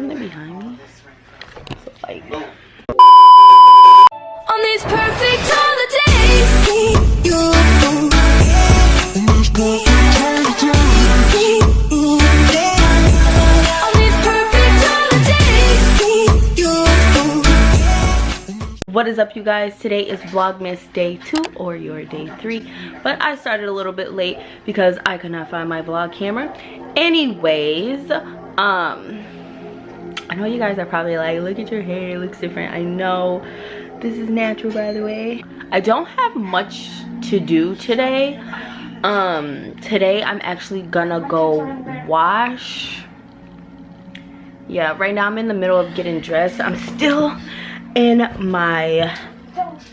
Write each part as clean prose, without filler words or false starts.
something behind me? So, like, on these perfect holidays. what is up, you guys? Today is Vlogmas Day 2 or your Day 3, but I started a little bit late because I could not find my vlog camera. Anyways, I know you guys are probably like, look at your hair, it looks different. I know, this is natural, by the way. I don't have much to do today. Today I'm actually gonna go wash. Yeah, right now I'm in the middle of getting dressed. I'm still in my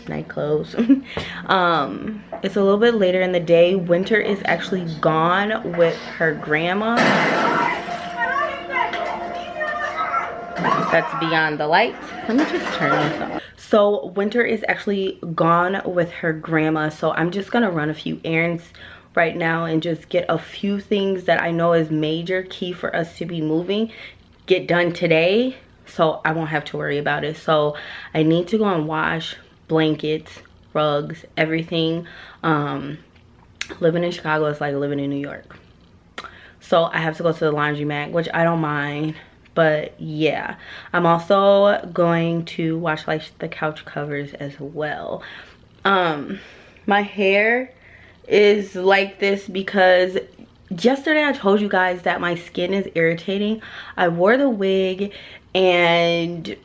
night clothes. It's a little bit later in the day. Winter is actually gone with her grandma. That's beyond the lights. Let me just turn this off. So Winter is actually gone with her grandma, so I'm just gonna run a few errands right now and just get a few things that I know is major key for us to be moving get done today, so I won't have to worry about it. So I need to go and wash blankets, rugs, everything. Living in Chicago is like living in New York, so I have to go to the laundromat, which I don't mind. But yeah, I'm also going to wash like the couch covers as well. My hair is like this because yesterday I told you guys that my skin is irritating. I wore the wig and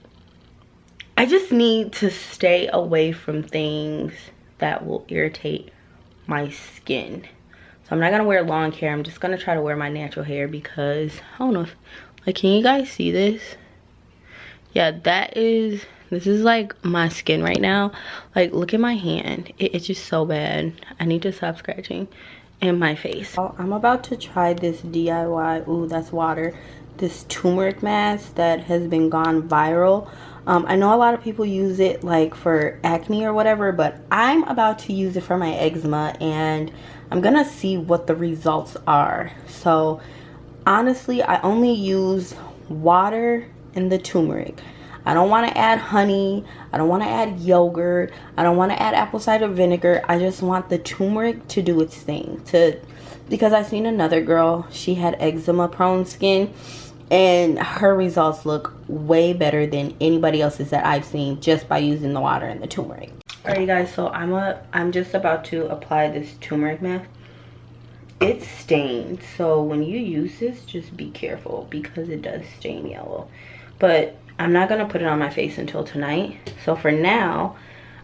I just need to stay away from things that will irritate my skin. So I'm not gonna wear long hair. I'm just gonna try to wear my natural hair because I don't know if, like, can you guys see this? Yeah, this is like my skin right now. Like, look at my hand. It's just so bad. I need to stop scratching in my face. I'm about to try this DIY, ooh, that's water, this turmeric mask that has been gone viral. I know a lot of people use it like for acne or whatever, but I'm about to use it for my eczema and I'm gonna see what the results are. So honestly, I only use water and the turmeric. I don't want to add honey. I don't want to add yogurt. I don't want to add apple cider vinegar. I just want the turmeric to do its thing. Because I seen another girl, she had eczema prone skin and her results look way better than anybody else's that I've seen just by using the water and the turmeric. Alright guys, so I'm just about to apply this turmeric mask. It's stained, so when you use this, just be careful because it does stain yellow. But I'm not gonna put it on my face until tonight. So for now,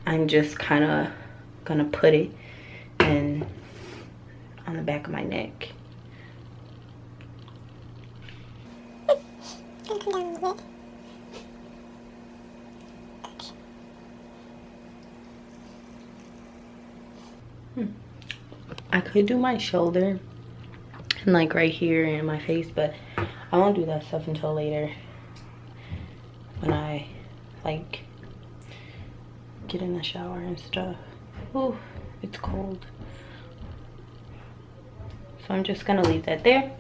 I'm just kind of gonna put it on the back of my neck. Come down a little bit. I could do my shoulder and like right here in my face, but I won't do that stuff until later when I like get in the shower and stuff. Ooh, it's cold. So I'm just gonna leave that there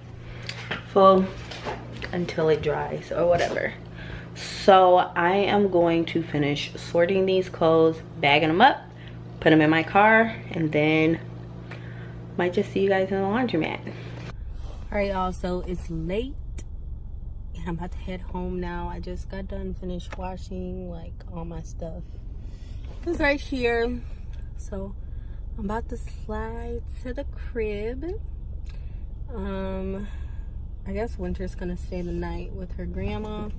until it dries or whatever. So I am going to finish sorting these clothes, bagging them up, put them in my car, and then might just see you guys in the laundromat. All right, y'all, so it's late and I'm about to head home now. I just got done finished washing like all my stuff. It's right here. So I'm about to slide to the crib. I guess Winter's gonna stay the night with her grandma,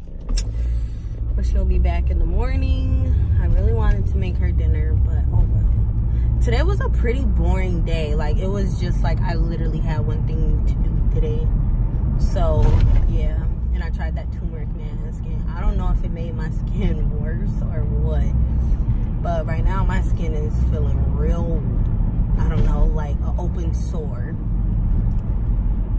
but she'll be back in the morning. I really wanted to make her dinner, but oh well. Today was a pretty boring day. Like, it was just like I literally had one thing to do today. So yeah, and I tried that turmeric mask and I don't know if it made my skin worse or what, but right now my skin is feeling real, I don't know, like an open sore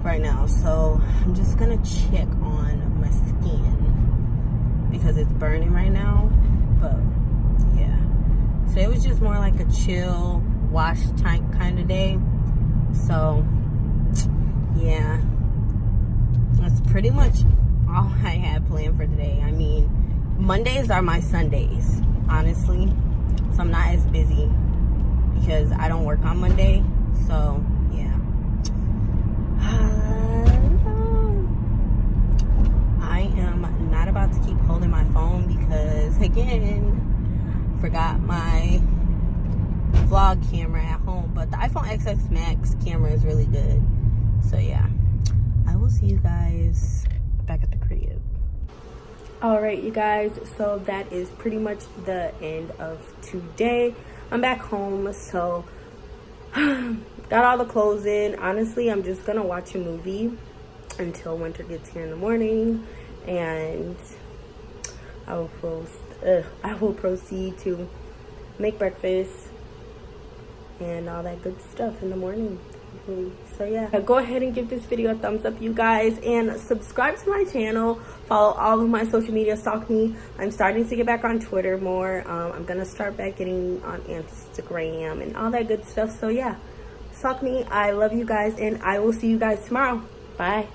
right now. So I'm just gonna check on my skin because it's burning right now. But yeah, so it was just more like a chill wash tank kind of day. So yeah, that's pretty much all I had planned for today. I mean, Mondays are my Sundays, honestly. So I'm not as busy because I don't work on Monday. So, yeah. I am not about to keep holding my phone because, again, forgot my vlog camera at home. But the iPhone XS Max camera is really good. So, yeah. I will see you guys back at the crib. Alright, you guys. So, that is pretty much the end of today. I'm back home. So, got all the clothes in. Honestly, I'm just gonna watch a movie until Winter gets here in the morning, and I will proceed to make breakfast and all that good stuff in the morning. So yeah, go ahead and give this video a thumbs up, you guys, and subscribe to my channel. Follow all of my social media. Stalk me. I'm starting to get back on Twitter more. I'm gonna start back getting on Instagram and all that good stuff. So yeah, stalk me. I love you guys, and I will see you guys tomorrow. Bye.